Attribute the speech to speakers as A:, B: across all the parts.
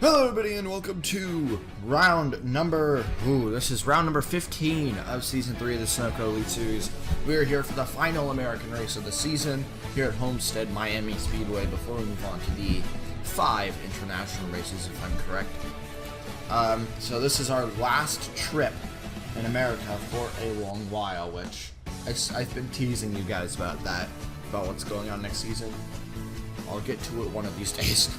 A: Hello everybody and welcome to round number 15 of season 3 of the Sunoco Elite Series. We are here for the final American race of the season here at Homestead, Miami Speedway, before we move on to the 5 international races, if I'm correct. So this is our last trip in America for a long while, which I've been teasing you guys about what's going on next season. I'll get to it one of these days.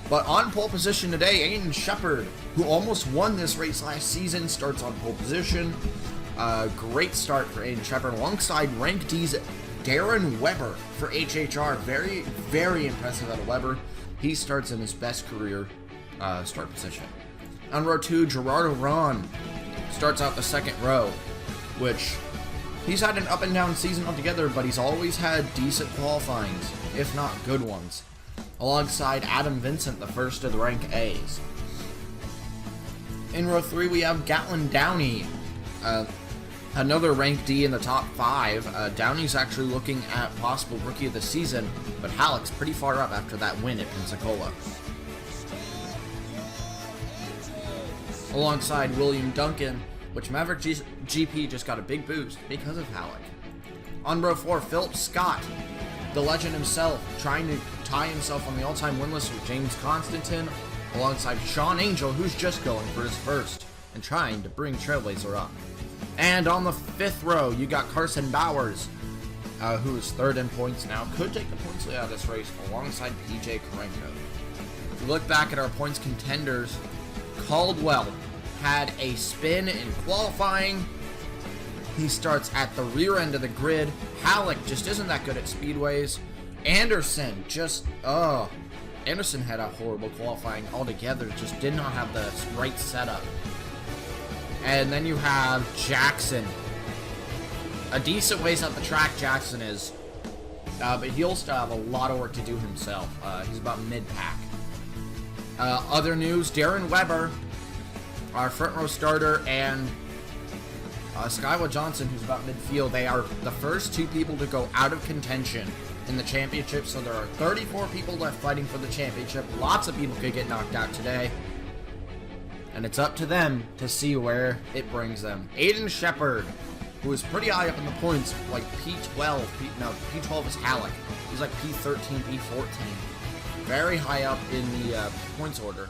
A: But on pole position today, Aiden Shepard, who almost won this race last season, starts on pole position. Great start for Aiden Shepard, alongside Rank D's Darren Weber for HHR. Very, very impressive out of Weber. He starts in his best career start position. On row 2, Gerardo Ron starts out the second row, which he's had an up and down season altogether, but he's always had decent qualifyings, if not good ones. Alongside Adam Vincent, the first of the rank A's. In row 3, we have Gatlin Downey, another rank D in the top 5. Downey's actually looking at possible rookie of the season, but Halleck's pretty far up after that win at Pensacola. Alongside William Duncan, which Maverick GP just got a big boost because of Halleck. On row 4, Philip Scott, the legend himself, trying to tie himself on the all-time win list with James Constantin, alongside Sean Angel, who's just going for his first and trying to bring Trailblazer up. And on the 5th row, you got Carson Bowers, who is 3rd in points now, could take the points lead out of this race, alongside PJ Karenko. If you look back at our points contenders, Caldwell had a spin in qualifying. He starts at the rear end of the grid. Halleck just isn't that good at speedways. Anderson Anderson had a horrible qualifying altogether, just did not have the right setup. And then you have Jackson. A decent ways up the track, Jackson is. But he'll still have a lot of work to do himself. He's about mid-pack. Other news, Darren Weber, our front row starter, and Skylar Johnson, who's about midfield, they are the first 2 people to go out of contention in the championship, so there are 34 people left fighting for the championship. Lots of people could get knocked out today, and it's up to them to see where it brings them. Aiden Shepard, who is pretty high up in the points, like P12, P12 is Halleck. He's like P13, P14. Very high up in the points order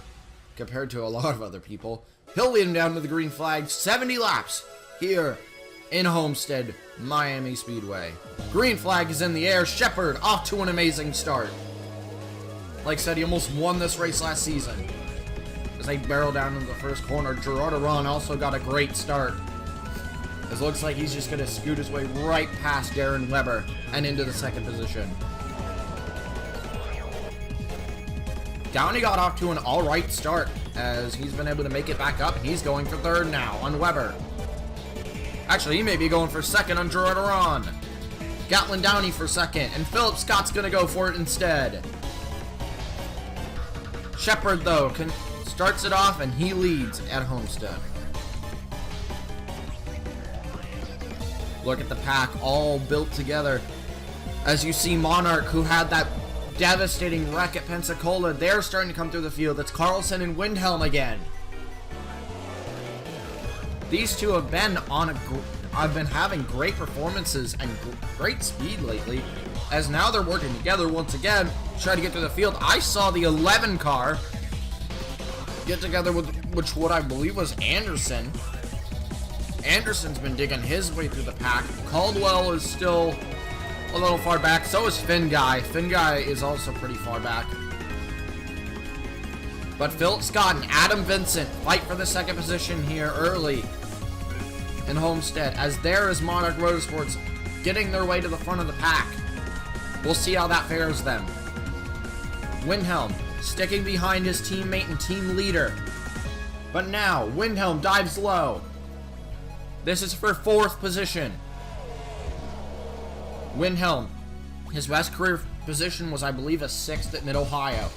A: compared to a lot of other people. He'll lead him down to the green flag, 70 laps here in Homestead, Miami Speedway. Green flag is in the air. Shepard off to an amazing start. Like I said, he almost won this race last season. As they barrel down into the first corner, Gerardo Ron also got a great start. It looks like he's just going to scoot his way right past Darren Weber and into the second position. Downey got off to an alright start, as he's been able to make it back up, and he's going for 3rd now on Weber. Actually, he may be going for 2nd on Gerardo Ron. Gatlin Downey for 2nd, and Philip Scott's going to go for it instead. Shepard, though, starts it off, and he leads at Homestead. Look at the pack all built together. As you see Monarch, who had that devastating wreck at Pensacola, they're starting to come through the field. It's Carlson and Windhelm again. These two have been having great performances and great speed lately, as now they're working together once again to try to get through the field. I saw the 11 car get together with what I believe was Anderson. Anderson's been digging his way through the pack. Caldwell is still a little far back. So is Finn Guy. Finn Guy is also pretty far back. But Philip Scott and Adam Vincent fight for the 2nd position here early in Homestead, as there is Monarch Motorsports getting their way to the front of the pack. We'll see how that fares them. Windhelm sticking behind his teammate and team leader. But now, Windhelm dives low. This is for 4th position. Windhelm, his best career position was, I believe, a 6th at Mid-Ohio.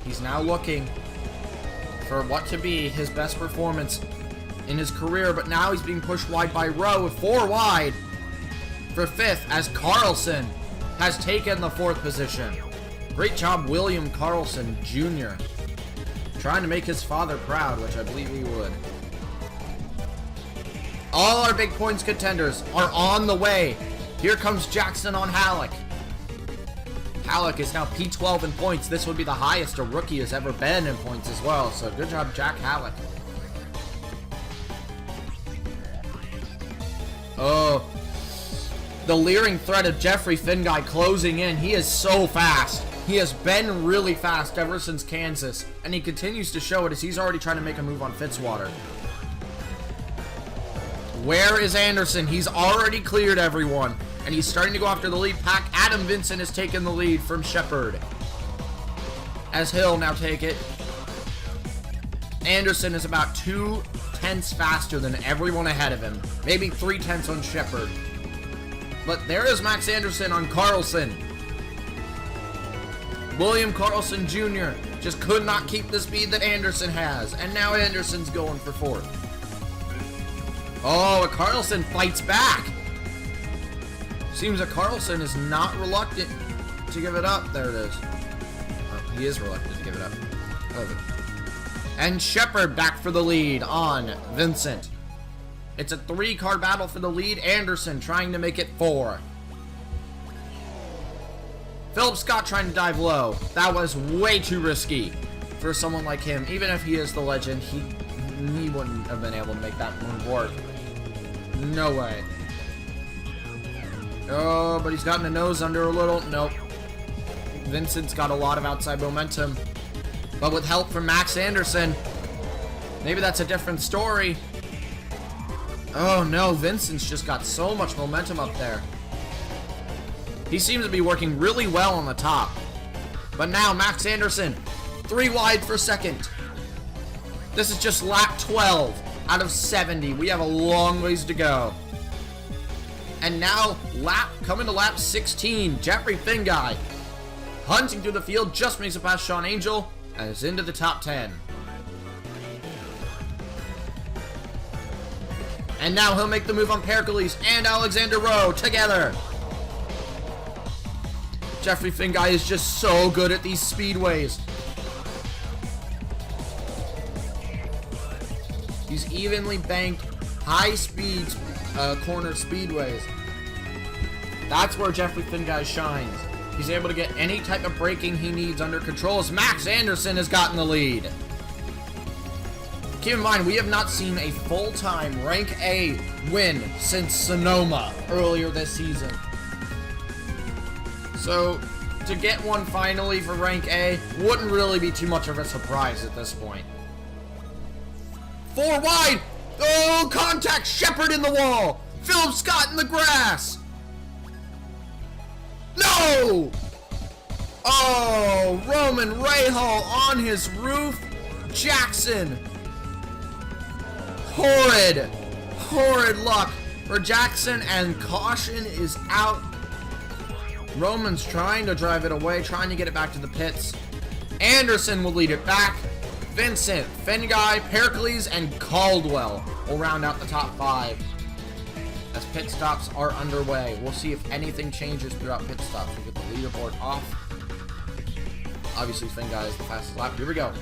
A: He's now looking for what to be his best performance in his career, but now he's being pushed wide by Rowe with 4 wide for 5th, as Carlson has taken the 4th position. Great job, William Carlson Jr. Trying to make his father proud, which I believe he would. All our big points contenders are on the way. Here comes Jackson on Halleck. Halleck is now P12 in points. This would be the highest a rookie has ever been in points as well. So good job, Jack Halleck. Oh, the leering threat of Jeffrey Finguy closing in. He is so fast. He has been really fast ever since Kansas, and he continues to show it as he's already trying to make a move on Fitzwater. Where is Anderson? He's already cleared everyone, and he's starting to go after the lead pack. Adam Vincent has taken the lead from Shepard, as Hill now take it. Anderson is about 2/10 faster than everyone ahead of him. Maybe 3/10 on Shepard. But there is Max Anderson on Carlson. William Carlson Jr. just could not keep the speed that Anderson has. And now Anderson's going for fourth. Oh, Carlson fights back. Seems that Carlson is not reluctant to give it up. There it is. Oh, he is reluctant to give it up. Oh. And Shepard back for the lead on Vincent. It's a 3-car battle for the lead. Anderson trying to make it 4. Philip Scott trying to dive low. That was way too risky for someone like him. Even if he is the legend, he wouldn't have been able to make that move work. No way. Oh, but he's gotten the nose under a little. Nope. Vincent's got a lot of outside momentum. But with help from Max Anderson, maybe that's a different story. Oh no, Vincent's just got so much momentum up there. He seems to be working really well on the top. But now Max Anderson, 3 wide for second. This is just lap 12 out of 70. We have a long ways to go. And now coming to lap 16, Jeffrey Finguy, hunting through the field, just makes it past Sean Angel and is into the top 10. And now he'll make the move on Pericles and Alexander Rowe together. Jeffrey Finguy is just so good at these speedways. These evenly banked, high-speed corner speedways. That's where Jeffrey Finguy shines. He's able to get any type of braking he needs under control as Max Anderson has gotten the lead. Keep in mind, we have not seen a full-time Rank A win since Sonoma earlier this season. So, to get one finally for Rank A wouldn't really be too much of a surprise at this point. 4 wide! Oh, contact! Shepard in the wall! Philip Scott in the grass! No! Oh, Roman Rahal on his roof. Jackson. Horrid luck for Jackson, and caution is out. Roman's trying to drive it away, trying to get it back to the pits. Anderson will lead it back. Vincent, Finguy, Pericles, and Caldwell will round out the top 5 as pit stops are underway. We'll see if anything changes throughout pit stops. We'll get the leaderboard off. Obviously, Finguy is the fastest lap. Here we go.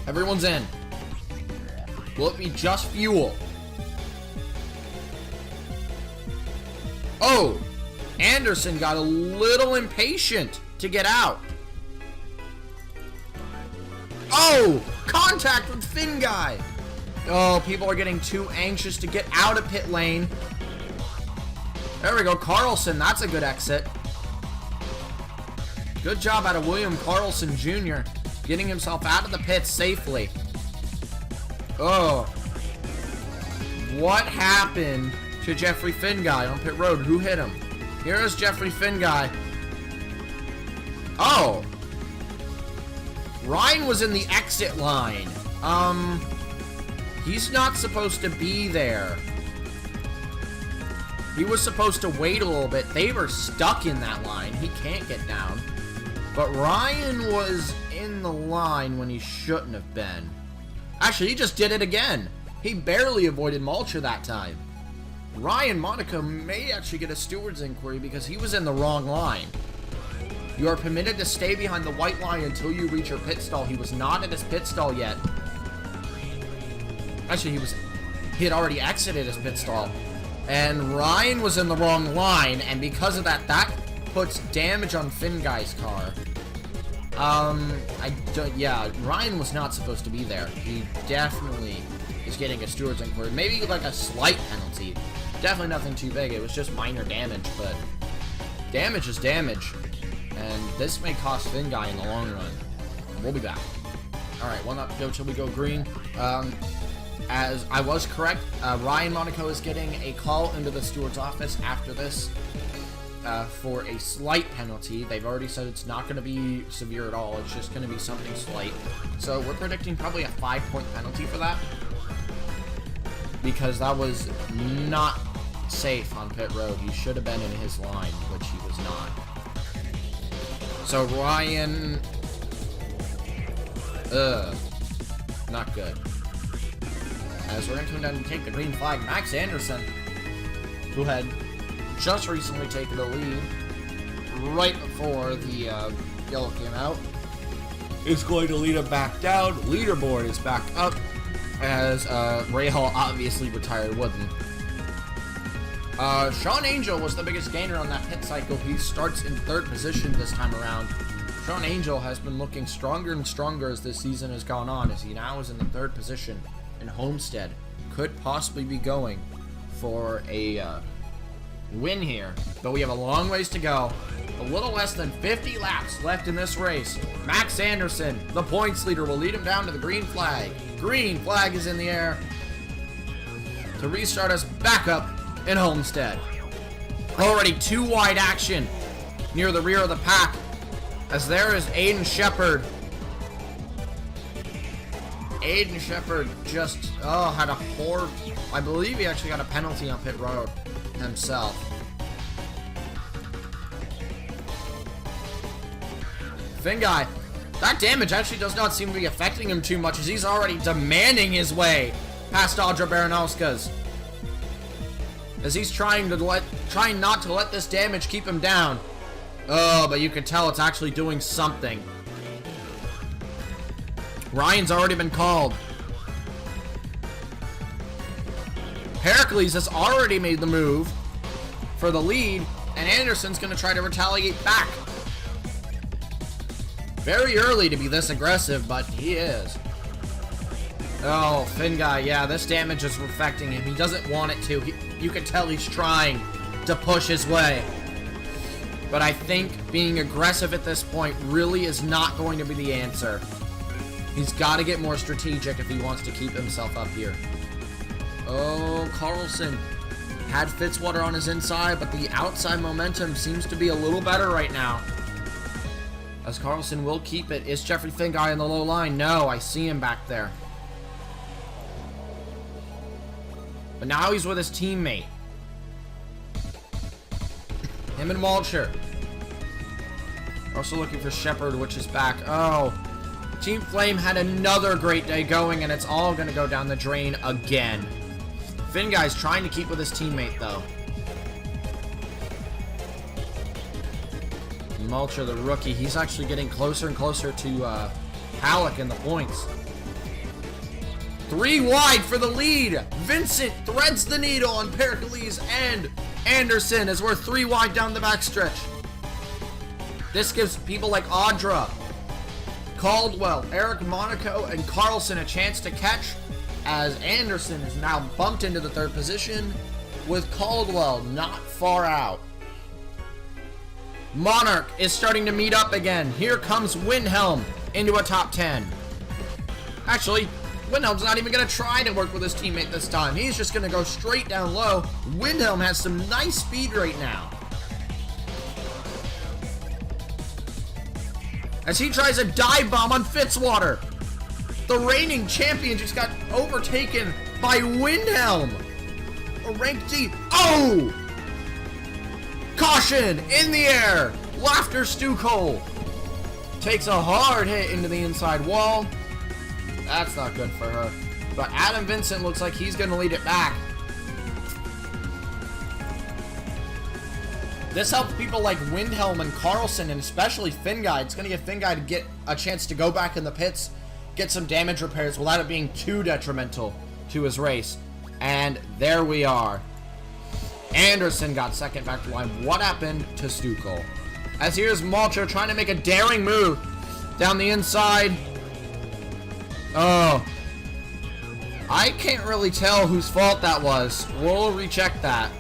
A: Everyone's in. Will it be just fuel? Oh! Anderson got a little impatient to get out. Oh! Contact with Finguy! Oh, people are getting too anxious to get out of pit lane. There we go, Carlson, that's a good exit. Good job out of William Carlson Jr. getting himself out of the pits safely. Oh. What happened to Jeffrey Finguy on pit road? Who hit him? Here is Jeffrey Finguy. Oh. Ryan was in the exit line. He's not supposed to be there. He was supposed to wait a little bit. They were stuck in that line. He can't get down. But Ryan was in the line when he shouldn't have been. Actually, he just did it again. He barely avoided Mulcher that time. Ryan Monaco may actually get a steward's inquiry because he was in the wrong line. You are permitted to stay behind the white line until you reach your pit stall. He was not at his pit stall yet. Actually, he had already exited his pit stall. And Ryan was in the wrong line, and because of that, that puts damage on Finguy's car. Yeah, Ryan was not supposed to be there. He definitely is getting a steward's inquiry. Maybe like a slight penalty. Definitely nothing too big. It was just minor damage, but damage is damage. And this may cost Finguy in the long run. We'll be back. Alright, well, not go till we go green. As I was correct, Ryan Monaco is getting a call into the steward's office after this for a slight penalty. They've already said it's not going to be severe at all. It's just going to be something slight. So we're predicting probably a 5-point penalty for that, because that was not safe on pit road. He should have been in his line, which he was not. So Ryan, not good. As we're going to come down and take the green flag, Max Anderson, who had just recently taken the lead right before the yellow came out, is going to lead him back down. Leaderboard is back up, as Ray Hall obviously retired with him. Sean Angel was the biggest gainer on that pit cycle. He starts in 3rd position this time around. Sean Angel has been looking stronger and stronger as this season has gone on, as he now is in the 3rd position. And Homestead could possibly be going for a win here, but we have a long ways to go. A little less than 50 laps left in this race. Max Anderson, the points leader, will lead him down to the green flag. Green flag is in the air to restart us back up in Homestead. Already 2 wide action near the rear of the pack, as there is Aiden Shepard. Aiden Shepard just, had a horrible, I believe he actually got a penalty on pit road himself. Finguy, that damage actually does not seem to be affecting him too much, as he's already demanding his way past Audra Baranowska's. As he's trying not to let this damage keep him down. Oh, but you can tell it's actually doing something. Ryan's already been called. Heracles has already made the move for the lead, and Anderson's going to try to retaliate back. Very early to be this aggressive, but he is. Oh, Finguy, yeah, this damage is affecting him. He doesn't want it to. You can tell he's trying to push his way. But I think being aggressive at this point really is not going to be the answer. He's got to get more strategic if he wants to keep himself up here. Oh, Carlson had Fitzwater on his inside, but the outside momentum seems to be a little better right now. As Carlson will keep it. Is Jeffrey Finguy in the low line? No, I see him back there. But now he's with his teammate. Him and Walcher. Also looking for Shepard, which is back. Oh, Team Flame had another great day going, and it's all going to go down the drain again. Finguy's trying to keep with his teammate, though. Mulcher, the rookie, he's actually getting closer and closer to Halleck in the points. 3 wide for the lead. Vincent threads the needle on Pericles and Anderson as we're 3 wide down the backstretch. This gives people like Audra, Caldwell, Eric Monaco, and Carlson a chance to catch, as Anderson is now bumped into the 3rd position with Caldwell not far out. Monarch is starting to meet up again. Here comes Windhelm into a top 10. Actually, Windhelm's not even going to try to work with his teammate this time. He's just going to go straight down low. Windhelm has some nice speed right now, as he tries a dive bomb on Fitzwater. The reigning champion just got overtaken by Windhelm. A rank D. Oh! Caution in the air. Laughter Stucole takes a hard hit into the inside wall. That's not good for her. But Adam Vincent looks like he's going to lead it back. This helps people like Windhelm and Carlson, and especially Finguy. It's going to give Finguy to get a chance to go back in the pits, get some damage repairs without it being too detrimental to his race. And there we are. Anderson got second back to line. What happened to Sunoco? As here's Malcher trying to make a daring move down the inside. Oh. I can't really tell whose fault that was. We'll recheck that.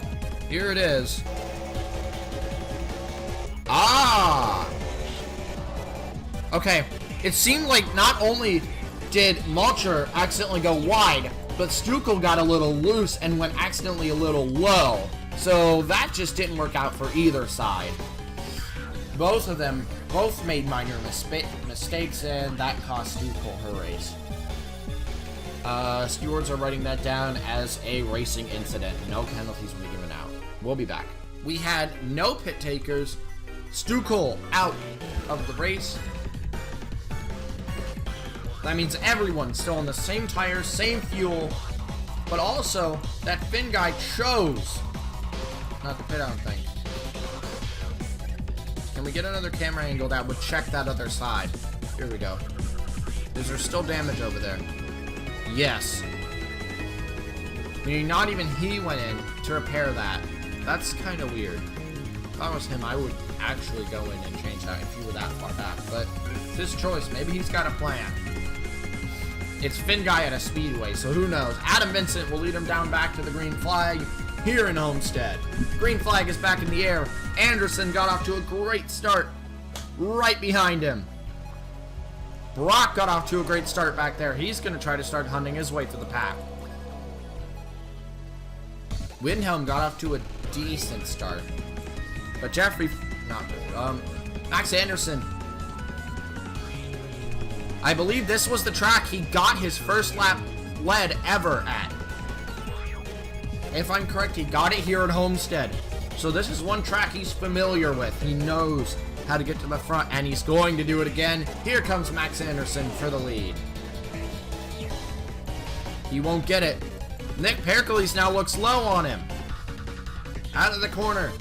A: Here it is. Ah! Okay, it seemed like not only did Malcher accidentally go wide, but Sunoco got a little loose and went accidentally a little low. So that just didn't work out for either side. Both of them made minor mistakes, and that cost Sunoco her race. Stewards are writing that down as a racing incident. No penalties were given out. We'll be back. We had no pit takers. Sunoco out of the race. That means everyone's still on the same tires, same fuel, but also that Finguy chose not to pit on things. Can we get another camera angle that would check that other side? Here we go. Is there still damage over there? Yes. Meaning not even he went in to repair that. That's kind of weird. If I was him, I would actually go in and change that if you were that far back. But it's his choice. Maybe he's got a plan. It's Finguy at a Speedway, so who knows? Adam Vincent will lead him down back to the green flag here in Homestead. Green flag is back in the air. Anderson got off to a great start right behind him. Brock got off to a great start back there. He's going to try to start hunting his way to the pack. Windhelm got off to a decent start. But Max Anderson, I believe this was the track he got his first lap led ever at. If I'm correct, he got it here at Homestead. So this is one track he's familiar with. He knows how to get to the front, and he's going to do it again. Here comes Max Anderson for the lead. He won't get it. Nick Pericles now looks low on him. Out of the corner.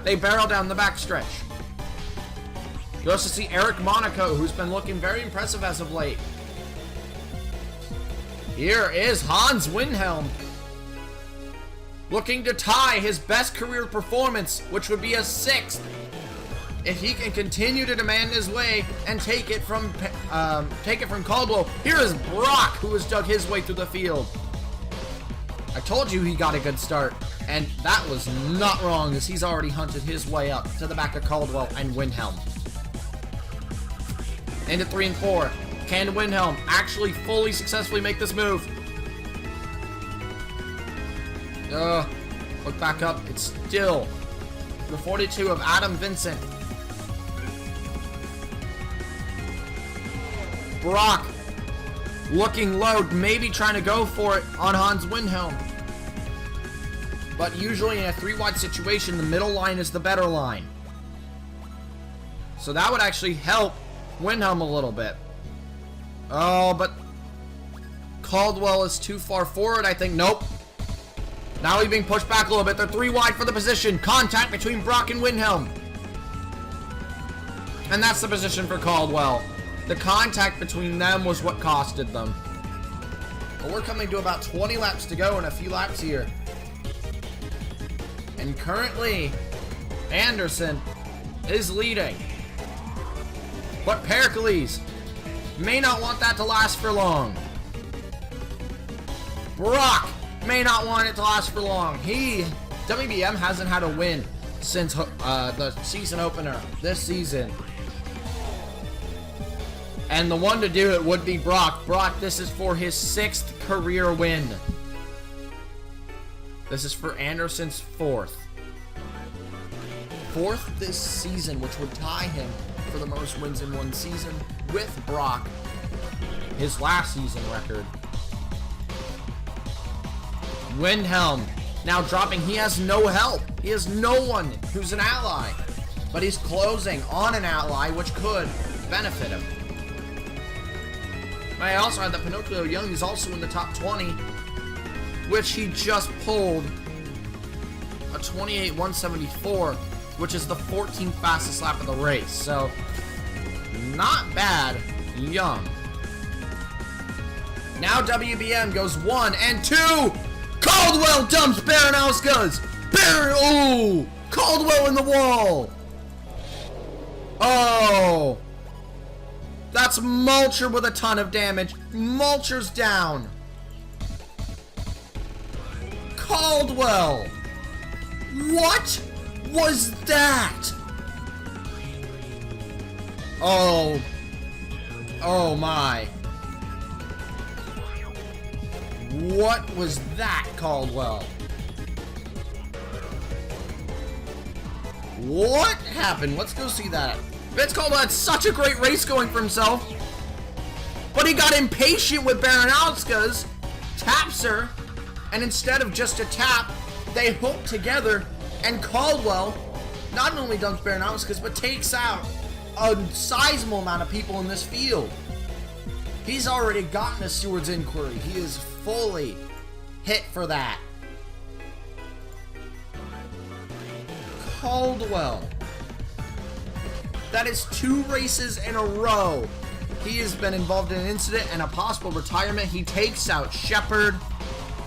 A: They barrel down the backstretch. You also see Eric Monaco, who's been looking very impressive as of late. Here is Hans Windhelm, looking to tie his best career performance, which would be a 6th, if he can continue to demand his way and take it from Caldwell. Here is Brock, who has dug his way through the field. I told you he got a good start, and that was not wrong, as he's already hunted his way up to the back of Caldwell and Windhelm. Into 3 and 4. Can Windhelm actually fully successfully make this move? Look back up. It's still the 42 of Adam Vincent. Brock looking low, maybe trying to go for it on Hans Windhelm. But usually in a 3-wide situation, the middle line is the better line. So that would actually help Windhelm a little bit. Oh, but Caldwell is too far forward, I think. Nope. Now he's being pushed back a little bit. They're 3 wide for the position. Contact between Brock and Windhelm. And that's the position for Caldwell. The contact between them was what costed them. But we're coming to about 20 laps to go and a few laps here. And currently, Anderson is leading. But Pericles may not want that to last for long. Brock may not want it to last for long. WBM hasn't had a win since the season opener this season. And the one to do it would be Brock. Brock, this is for his 6th career win. This is for Anderson's 4th. 4th this season, which would tie him for the most wins in one season with Brock, his last season record. Windhelm now dropping. He has no help. He has no one who's an ally. But he's closing on an ally, which could benefit him. I also had that Pinocchio Young is also in the top 20, which he just pulled a 28.174, which is the 14th fastest lap of the race. So, not bad. Young. Now WBM goes 1 and 2. Caldwell dumps Baranowska's. Oh, Caldwell in the wall. Oh, that's Mulcher with a ton of damage. Mulcher's down. Caldwell. What was that? Oh. Oh my. What was that, Caldwell? What happened? Let's go see that. Vince Caldwell had such a great race going for himself, but he got impatient with Baranowska's, taps her, and instead of just a tap, they hook together, and Caldwell not only dumps Baranowska's, but takes out a sizable amount of people in this field. He's already gotten a steward's inquiry. He is fully hit for that. Caldwell. That is 2 races in a row. He has been involved in an incident and a possible retirement. He takes out Shepard,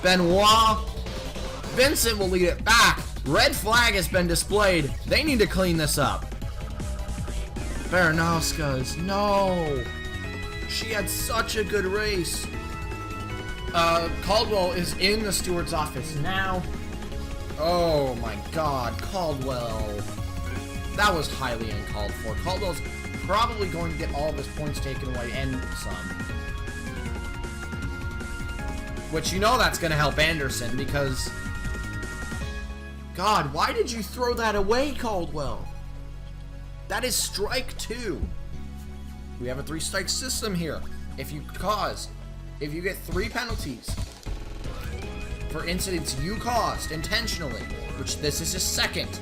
A: Benoit. Vincent will lead it back. Red flag has been displayed. They need to clean this up. Baranowska's, no. She had such a good race. Caldwell is in the steward's office now. Oh my god, Caldwell. That was highly uncalled for. Caldwell's probably going to get all of his points taken away and some. Which, you know, that's going to help Anderson because... God, why did you throw that away, Caldwell? That is strike 2. We have a 3-strike system here. If you get 3 penalties for incidents you caused intentionally, which this is his second,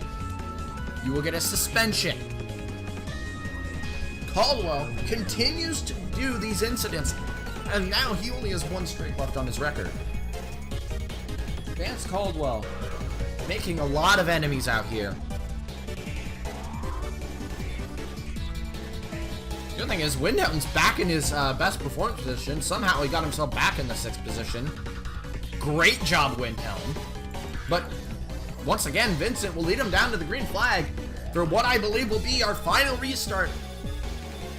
A: you will get a suspension. Caldwell continues to do these incidents, and now he only has 1 strike left on his record. Vance Caldwell making a lot of enemies out here. The good thing is, Windhelm's back in his best performance position. Somehow he got himself back in the 6th position. Great job, Windhelm. But once again, Vincent will lead him down to the green flag for what I believe will be our final restart.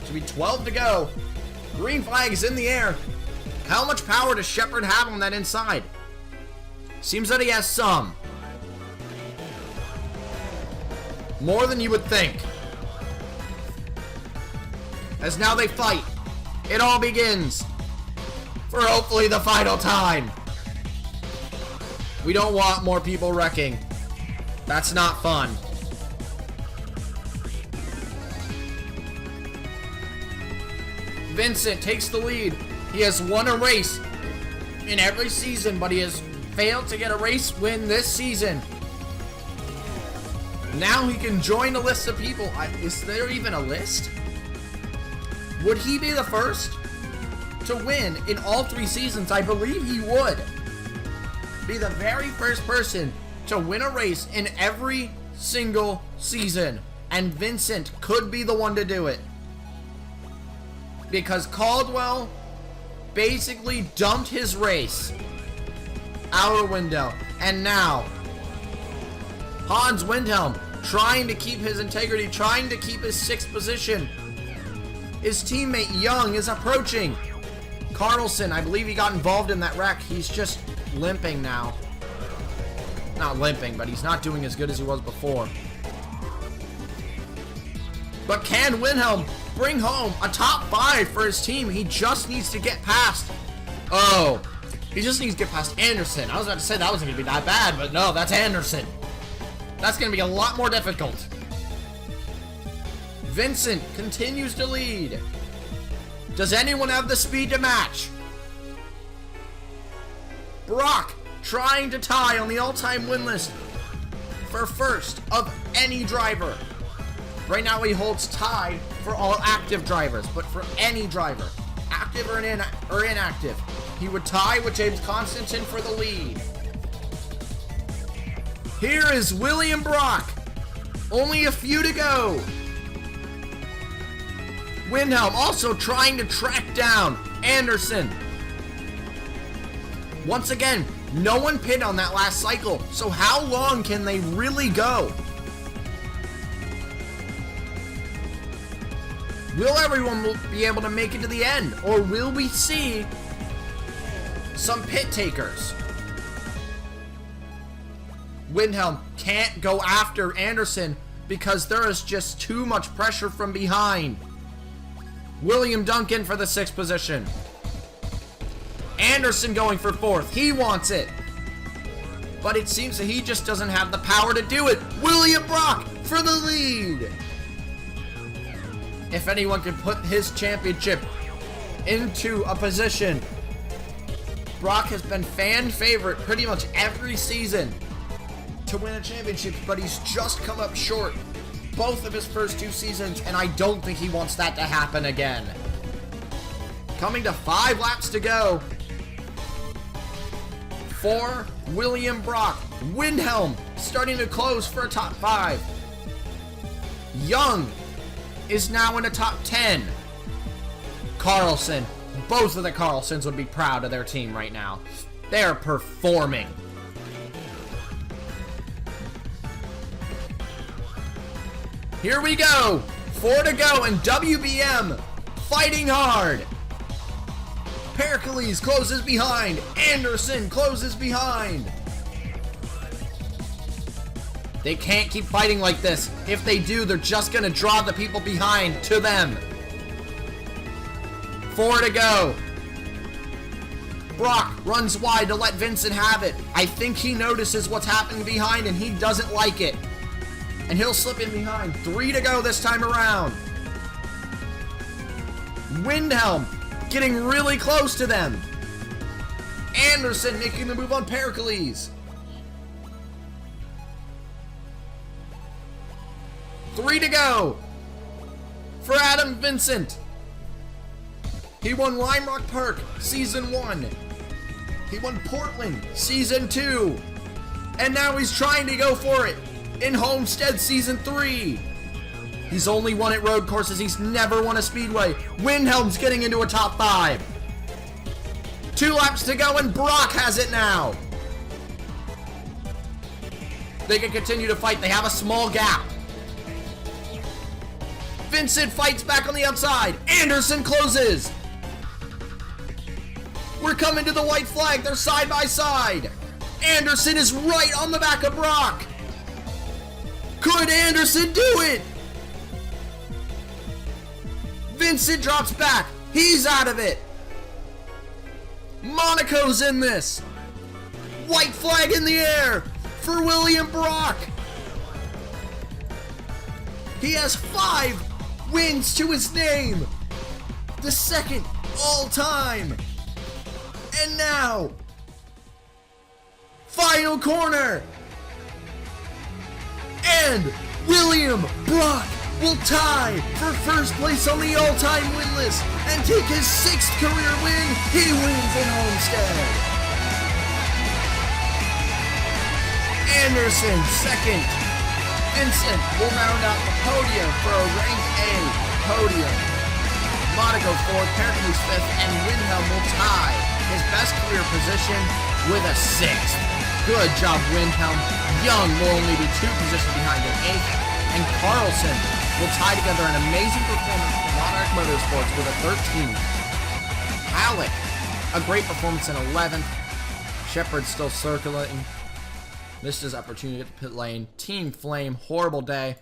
A: Should be 12 to go. Green flag is in the air. How much power does Shepard have on that inside? Seems that he has some. More than you would think. As now they fight. It all begins. For hopefully the final time. We don't want more people wrecking. That's not fun. Vincent takes the lead. He has won a race in every season, but he has failed to get a race win this season. Now he can join a list of people. Is there even a list? Would he be the first to win in all 3 seasons? I believe he would. Be the very first person to win a race in every single season. And Vincent could be the one to do it. Because Caldwell basically dumped his race out a window. And now, Hans Windhelm trying to keep his integrity, trying to keep his 6th position. His teammate Young is approaching. Carlson, I believe he got involved in that wreck. He's just limping now. Not limping, but he's not doing as good as he was before. But can Windhelm bring home a top 5 for his team? He just needs to get past. Oh, he just needs to get past Anderson. I was about to say that wasn't going to be that bad, but no, that's Anderson. That's going to be a lot more difficult. Vincent continues to lead. Does anyone have the speed to match? Brock trying to tie on the all-time win list for first of any driver. Right now he holds tied for all active drivers, but for any driver, active or inactive, he would tie with James Constantine for the lead. Here is William Brock. Only a few to go. Windhelm also trying to track down Anderson. Once again, no one pinned on that last cycle, so how long can they really go? Will everyone be able to make it to the end, or will we see some pit takers? Windhelm can't go after Anderson because there is just too much pressure from behind. William Duncan for the 6th position. Anderson going for 4th. He wants it. But it seems that he just doesn't have the power to do it. William Brock for the lead. If anyone can put his championship into a position, Brock has been fan favorite pretty much every season to win a championship, but he's just come up short both of his first 2 seasons, and I don't think he wants that to happen again. Coming to 5 laps to go for William Brock. Windhelm starting to close for a top 5. Young is now in the top 10. Carlson, both of the Carlsons would be proud of their team right now. They are performing. Here we go. 4 to go, and WBM fighting hard. Pericles closes behind. Anderson closes behind. They can't keep fighting like this. If they do, they're just going to draw the people behind to them. 4 to go. Brock runs wide to let Vincent have it. I think he notices what's happening behind and he doesn't like it. And he'll slip in behind. 3 to go this time around. Windhelm getting really close to them. Anderson making the move on Pericles. 3 to go for Adam Vincent. He won Lime Rock Park Season 1. He won Portland Season 2. And now he's trying to go for it in Homestead Season 3. He's only won at road courses. He's never won a Speedway. Windhelm's getting into a top 5. 2 laps to go and Brock has it now. They can continue to fight. They have a small gap. Vincent fights back on the outside. Anderson closes. We're coming to the white flag. They're side by side. Anderson is right on the back of Brock. Could Anderson do it? Vincent drops back. He's out of it. Monaco's in this. White flag in the air for William Brock. He has 5 wins to his name. The 2nd all time. And now, final corner. And William Brock will tie for first place on the all-time win list and take his 6th career win. He wins in Homestead. Anderson 2nd. Vincent will round out the podium for a rank A podium. Monaco 4th, Pericles 5th, and Windhelm will tie his best career position with a 6th. Good job, Windhelm. Young will only be 2 positions behind in 8th, and Carlson will tie together an amazing performance for Monarch Motorsports with a 13th. Halleck, a great performance in 11th. Shepard still circulating. Missed his opportunity at the pit lane. Team Flame, horrible day.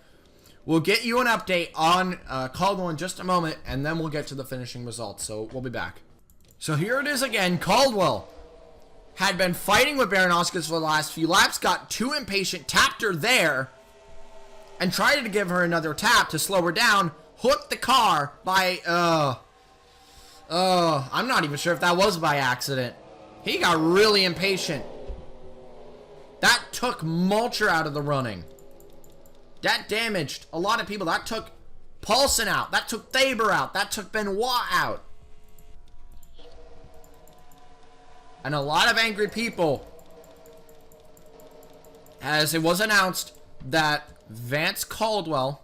A: We'll get you an update on Caldwell in just a moment, and then we'll get to the finishing results, so we'll be back. So here it is again. Caldwell had been fighting with Baranowskis for the last few laps, got too impatient, tapped her there, and tried to give her another tap to slow her down, hooked the car by, I'm not even sure if that was by accident. He got really impatient. That took Mulcher out of the running. That damaged a lot of people. That took Paulson out. That took Thaber out. That took Benoit out. And a lot of angry people as it was announced that Vance Caldwell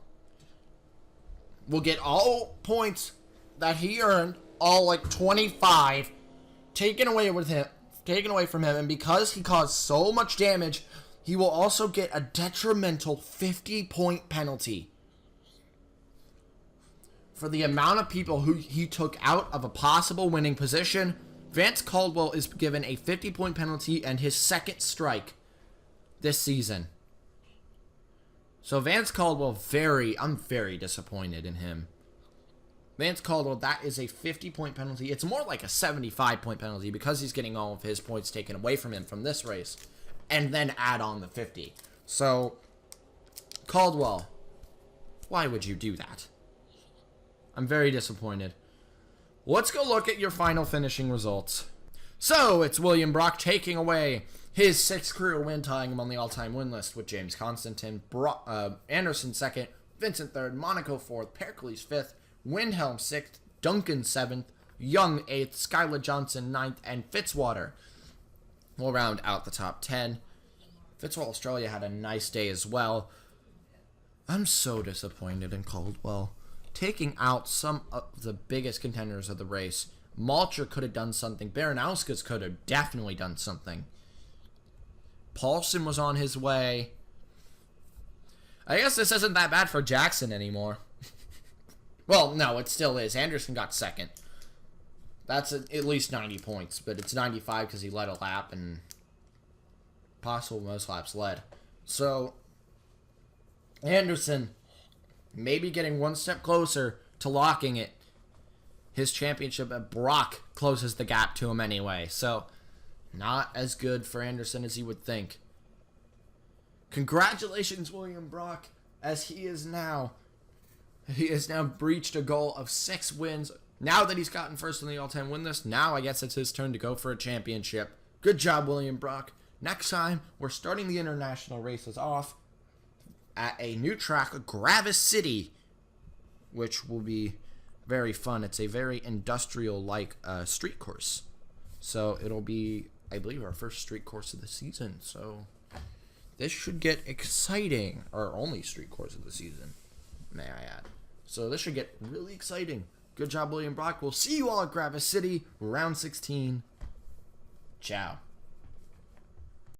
A: will get all points that he earned, all like 25, taken away from him, and because he caused so much damage, he will also get a detrimental 50-point penalty for the amount of people who he took out of a possible winning position. Vance Caldwell is given a 50-point penalty and his second strike this season. So Vance Caldwell, I'm very disappointed in him. Vance Caldwell, that is a 50-point penalty. It's more like a 75-point penalty because he's getting all of his points taken away from him from this race. And then add on the 50. So, Caldwell, why would you do that? I'm very disappointed. Let's go look at your final finishing results. So, it's William Brock taking away his 6th career win, tying him on the all-time win list with James Constantin, Anderson 2nd, Vincent 3rd, Monaco 4th, Pericles 5th, Windhelm 6th, Duncan 7th, Young 8th, Skylar Johnson 9th, and Fitzwater will round out the top 10. Fitzwater Australia had a nice day as well. I'm so disappointed in Caldwell. Taking out some of the biggest contenders of the race. Malcher could have done something. Baranowskis could have definitely done something. Paulson was on his way. I guess this isn't that bad for Jackson anymore. Well, no, it still is. Anderson got 2nd. That's at least 90 points, but it's 95 because he led a lap and possible most laps led. So, Anderson maybe getting one step closer to locking it. His championship, but Brock closes the gap to him anyway. So, not as good for Anderson as you would think. Congratulations, William Brock, as he has now breached a goal of 6 wins. Now that he's gotten first on the all-time win list, now I guess it's his turn to go for a championship. Good job, William Brock. Next time, we're starting the international races off at a new track, Gravis City, which will be very fun. It's a very industrial-like street course. So it'll be, I believe, our first street course of the season. So this should get exciting. Our only street course of the season, may I add. So this should get really exciting. Good job, William Brock. We'll see you all at Gravis City, round 16. Ciao.